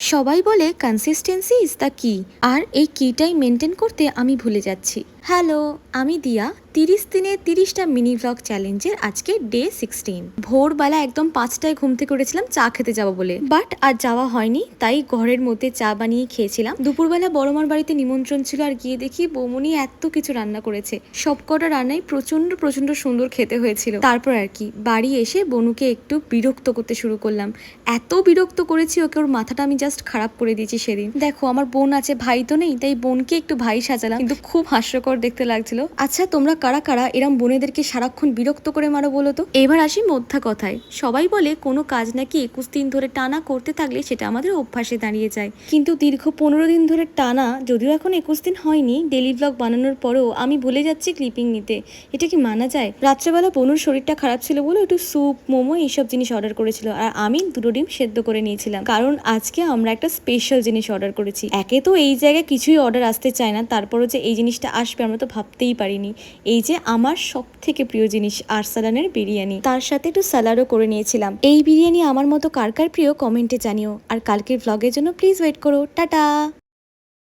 সবাই বলে consistency is the কি, আর এই কিটাই মেনটেন করতে আমি ভুলে যাচ্ছি। হ্যালো, আমি দিয়া। 30 দিনে 30টা মিনি ব্লগ চ্যালেঞ্জের আজকে ডে 16। ভোরবেলা একদম 5টায় ঘুম থেকে উঠেছিলাম চা খেতে যাবো বলে, বাট আর যাওয়া হয়নি। তাই ঘরের মধ্যে চা বানিয়ে খেয়েছিলাম। দুপুরবেলা বড়মার বাড়িতে নিমন্ত্রণ ছিল, আর গিয়ে দেখি বৌমনি এত কিছু রান্না করেছে। সবকটা রান্নাই প্রচন্ড প্রচন্ড সুন্দর খেতে হয়েছিল। তারপর আর কি বাড়ি এসে বনুকে একটু বিরক্ত করতে শুরু করলাম। এত বিরক্ত করেছি ওকে, ওর মাথাটা আমি জাস্ট খারাপ করে দিয়েছি সেদিন। দেখো, আমার বোন আছে, ভাই তো নেই, তাই বোনকে একটু ভাই সাজালাম, কিন্তু খুব হাস্যকর দেখতে লাগছিল। আচ্ছা, তোমরা কারা কারা এরম বোনেদেরকে সারাক্ষণ বিরক্ত করে মারো বলো তো? এবার আসি মোদ্দা কথায়। সবাই বলে কোনো কাজ নাকি 21 দিন ধরে টানা করতে থাকলে সেটা আমাদের অভ্যাসে দাঁড়িয়ে যায়, কিন্তু দীর্ঘ 15 দিন ধরে টানা, যদিও এখন 21 দিন হয়নি, ডেলি ব্লগ বানানোর পরেও আমি ভুলে যাচ্ছি ক্লিপিং নিতে। এটা কি মানা যায়? রাত্রেবেলা বনুর শরীরটা খারাপ ছিল বলে একটু স্যুপ, মোমো এইসব জিনিস অর্ডার করেছিল, আর আমি 2টো ডিম সেদ্ধ করে নিয়েছিলাম, কারণ আজকে আমরা একটা স্পেশাল জিনিস অর্ডার করেছি। একে তো এই জায়গায় কিছুই অর্ডার আসতে চায় না, তারপরও যে এই জিনিসটা আসবে আমরা তো ভাবতেই পারিনি। এই যে আমার সব থেকে প্রিয় জিনিস আরসালানের বিরিয়ানি, তার সাথে একটু স্যালাডও করে নিয়েছিলাম। এই বিরিয়ানি আমার মতো কার কার প্রিয় কমেন্টে জানিও, আর কালকের ভ্লগের জন্য প্লিজ ওয়েট করো। টাটা।